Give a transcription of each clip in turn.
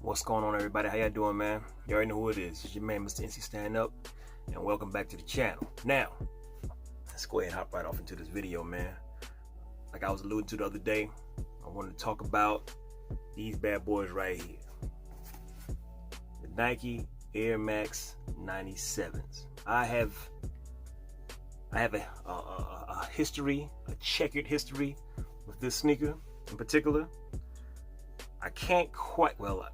What's going on, everybody? How y'all doing, man? You already know who it is. It's your man, Mr. NC Stand Up, and welcome back to the channel. Now, let's go ahead and hop right off into this video, man. Like I was alluding to the other day, I wanted to talk about these bad boys right here. The Nike Air Max 97s. I have a history, a checkered history with this sneaker in particular. I can't quite, well,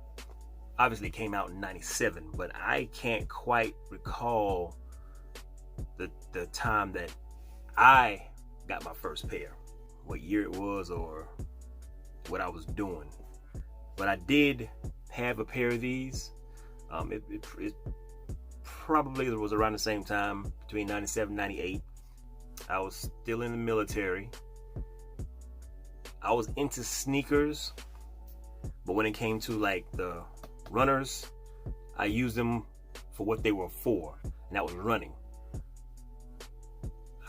obviously it came out in 97, but I can't quite recall the time that I got my first pair, what year it was or what I was doing. But I did have a pair of these. It probably was around the same time, between 97 and 98. I was still in the military. I was into sneakers, but when it came to like the runners, I used them for what they were for, and that was running.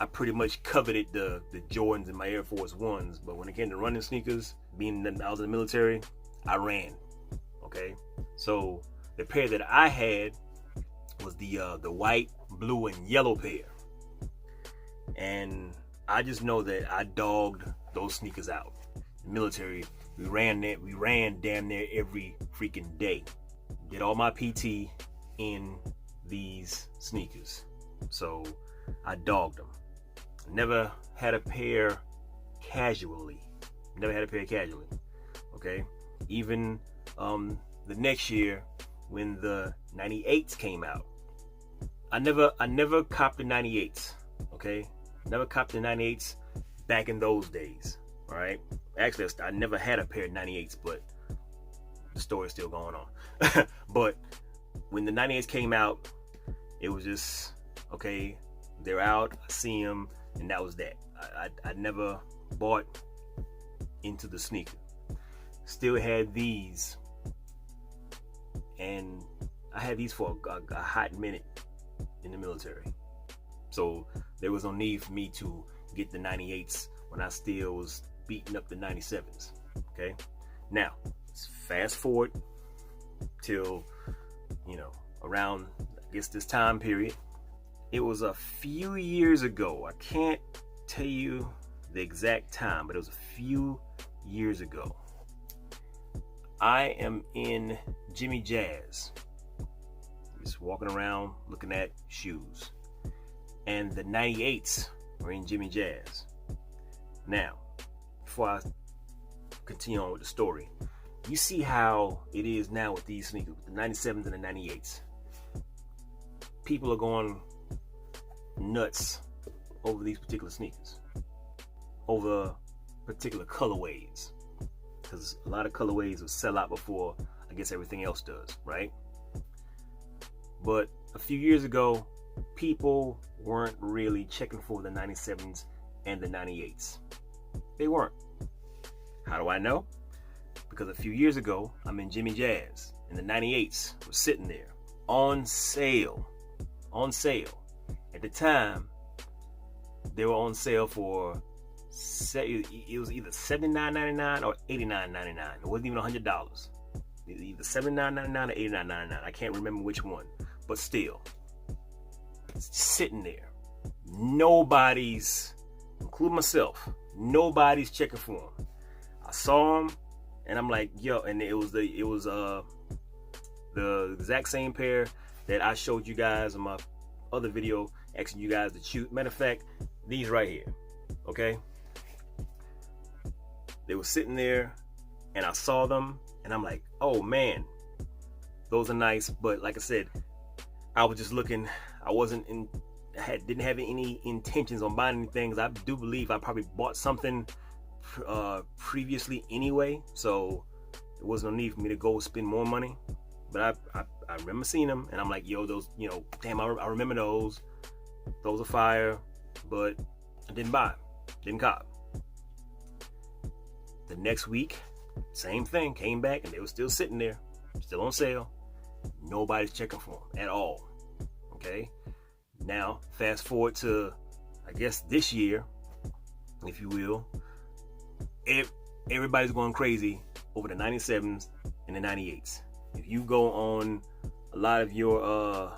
I pretty much coveted the Jordans and my Air Force Ones, but when it came to running sneakers, being that I was in the military, I ran. Okay, so the pair that I had was the white, blue, and yellow pair, and I just know that I dogged those sneakers out. The military, we ran damn near every freaking day. Did all my PT in these sneakers, so I dogged them. Never had a pair casually. Okay, even the next year when the 98s came out, I never copped the 98s. Okay, never copped the 98s back in those days. All right, actually I never had a pair of 98s, but the story's still going on. But when the 98s came out, it was just, okay, they're out, I see them, and that was that. I never bought into the sneaker. Still had these, and I had these for a hot minute in the military. So there was no need for me to get the 98s when I still was beating up the 97s. Okay, now let's fast forward till, around, I guess, this time period. It was a few years ago. I can't tell you the exact time, but it was a few years ago. I am in Jimmy Jazz, just walking around looking at shoes, and the 98s were in Jimmy Jazz. Now, before I continue on with the story, you see how it is now with these sneakers, with the 97s and the 98s. People are going nuts over these particular sneakers, over particular colorways, because a lot of colorways will sell out before, I guess, everything else does, right? But a few years ago, people weren't really checking for the 97s and the 98s. They weren't. How do I know? Because a few years ago, I'm in Jimmy Jazz, and the 98s were sitting there on sale. At the time, they were on sale for, it was either $79.99 or $89.99. It wasn't even $100. Either $79.99 or $89.99. I can't remember which one, but still, it's sitting there. Nobody's, including myself, nobody's checking for them. I saw them, and I'm like, yo, and it was the exact same pair that I showed you guys in my other video, asking you guys to choose. Matter of fact, these right here, okay? They were sitting there, and I saw them, and I'm like, oh man, those are nice. But like I said, I was just looking. I didn't have any intentions on buying anything. I do believe I probably bought something previously anyway, so there was no need for me to go spend more money. But I remember seeing them, and I'm like, yo, those, damn, I remember those are fire. But I didn't buy, didn't cop. The next week, same thing, came back, and they were still sitting there, still on sale. Nobody's checking for them at all. Okay, now fast forward to, I guess, this year, if you will. Everybody's going crazy over the 97s and the 98s. If you go on a lot of your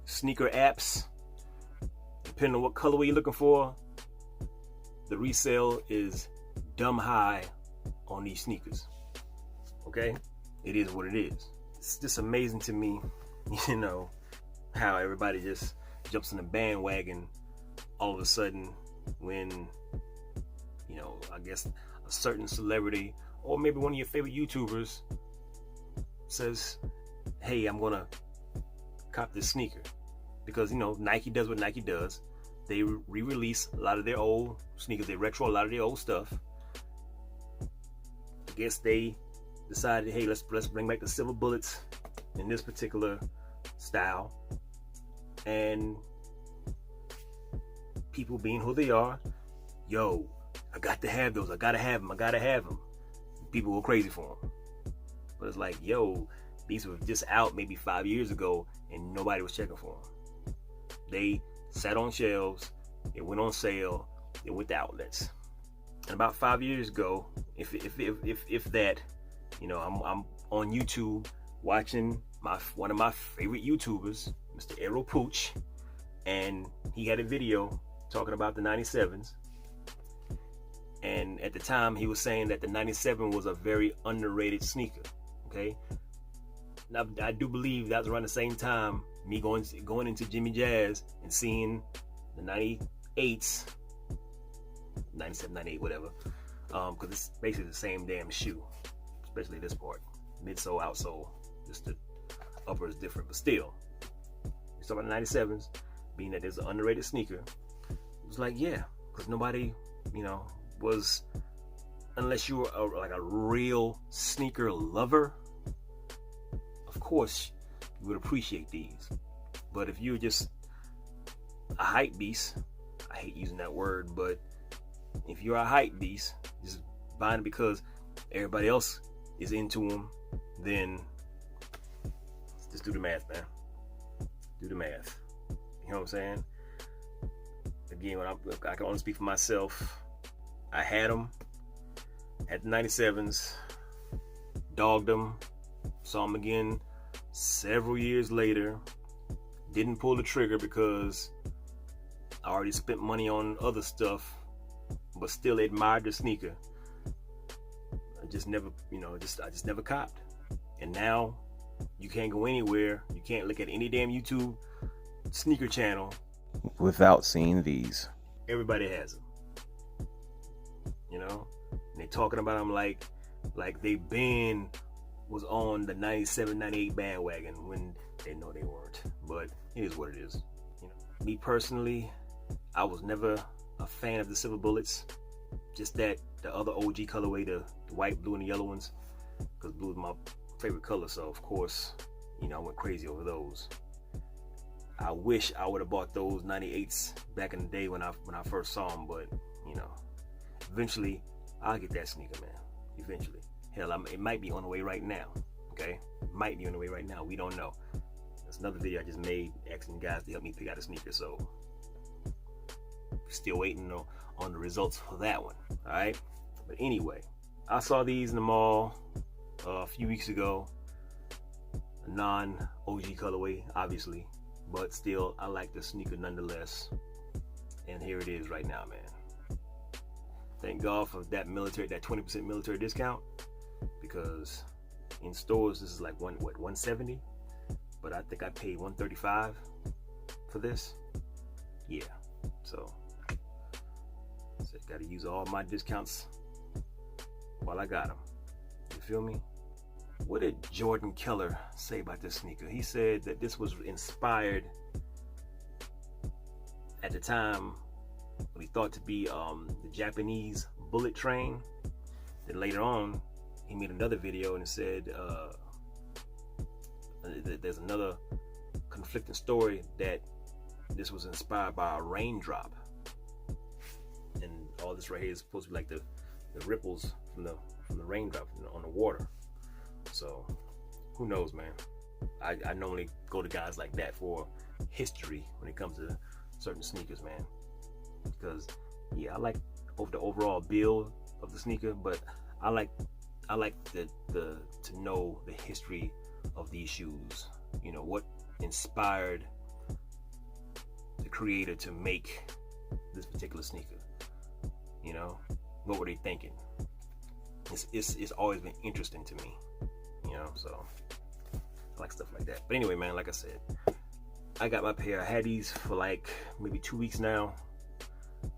sneaker apps, depending on what colorway you're looking for, the resale is dumb high on these sneakers. Okay? It is what it is. It's just amazing to me, you know, how everybody just jumps in the bandwagon all of a sudden when, you know, I guess a certain celebrity or maybe one of your favorite YouTubers says, hey, I'm gonna cop this sneaker. Because, you know, Nike does what Nike does. They re-release a lot of their old sneakers. They retro a lot of their old stuff. I guess they decided, hey, let's bring back the silver bullets in this particular style. And people being who they are, yo, I got to have those. I gotta have them. People go crazy for them. But it's like, yo, these were just out maybe 5 years ago and nobody was checking for them. They sat on shelves, it went on sale, it went to outlets. And about 5 years ago, if that, you know, I'm on YouTube watching one of my favorite YouTubers, Mr. Aero Pooch, and he had a video talking about the 97s. And at the time, he was saying that the 97 was a very underrated sneaker. Okay, now I do believe that was around the same time me going into Jimmy Jazz and seeing the 98s, 97, 98, whatever, because it's basically the same damn shoe, especially this part, midsole, outsole, just the upper is different, but still, you talk about the 97s, being that there's an underrated sneaker, it was like, yeah, because nobody, you know, was, unless you were like a real sneaker lover, of course you would appreciate these. But if you're just a hype beast, I hate using that word, but if you're a hype beast, just buying it because everybody else is into them, then just do the math, man. Do the math. You know what I'm saying? Again, I can only speak for myself. I had them, had the 97s, dogged them, saw them again several years later, didn't pull the trigger because I already spent money on other stuff, but still admired the sneaker. I just never, you know, I just never copped. And now you can't go anywhere, you can't look at any damn YouTube sneaker channel without seeing these. Everybody has them. You know, and they talking about them like they been was on the 97, 98 bandwagon when they know they weren't. But it is what it is. You know, me personally, I was never a fan of the silver bullets. Just that the other OG colorway, the white, blue, and the yellow ones, because blue is my favorite color. So of course, you know, I went crazy over those. I wish I would have bought those 98s back in the day when I first saw them, but you know, eventually I'll get that sneaker, man. Eventually. Hell, it might be on the way right now. Okay? It might be on the way right now. We don't know. That's another video I just made asking guys to help me pick out a sneaker. So, still waiting on the results for that one. Alright? But anyway, I saw these in the mall a few weeks ago. A non-OG colorway, obviously. But still, I like the sneaker nonetheless. And here it is right now, man. Thank God for that 20% military discount, because in stores this is like $170, but I think I paid $135 for this. Yeah, so gotta use all my discounts while I got them. You feel me? What did Jordan Keller say about this sneaker? He said that this was inspired at the time what he thought to be the Japanese bullet train. Then later on, he made another video and said that there's another conflicting story that this was inspired by a raindrop. And all this right here is supposed to be like the ripples from the raindrop on the water. So who knows, man? I normally go to guys like that for history when it comes to certain sneakers, man. Because yeah, I like the overall build of the sneaker, but I like I like to know the history of these shoes. You know, what inspired the creator to make this particular sneaker. You know, what were they thinking? It's always been interesting to me. You know, so I like stuff like that. But anyway, man, like I said, I got my pair. I had these for like maybe 2 weeks now.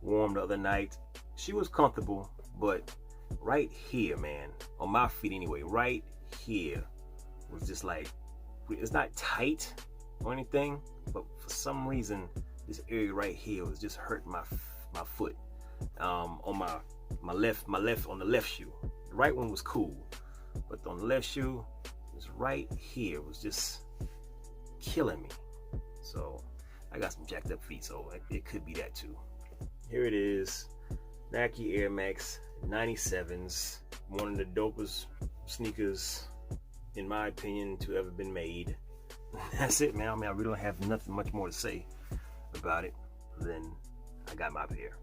Warm the other night. She was comfortable, but right here, man, on my feet anyway, right here was just like, it's not tight or anything, but for some reason this area right here was just hurting my foot. On my left on the left shoe. The right one was cool, but on the left shoe, it was right here, was just killing me. So I got some jacked up feet, so it could be that too. Here it is, Nike Air Max 97s, one of the dopest sneakers, in my opinion, to ever been made. That's it, man. I mean, I really don't have nothing much more to say about it than I got my pair,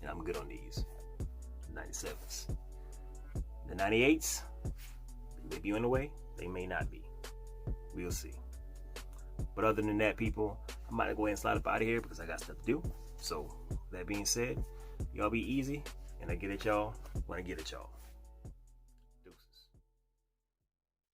and I'm good on these 97s. The 98s, they may be on the way, they may not be. We'll see. But other than that, people, I might go ahead and slide up out of here because I got stuff to do. So, that being said, y'all be easy, and I get at y'all when I get at y'all.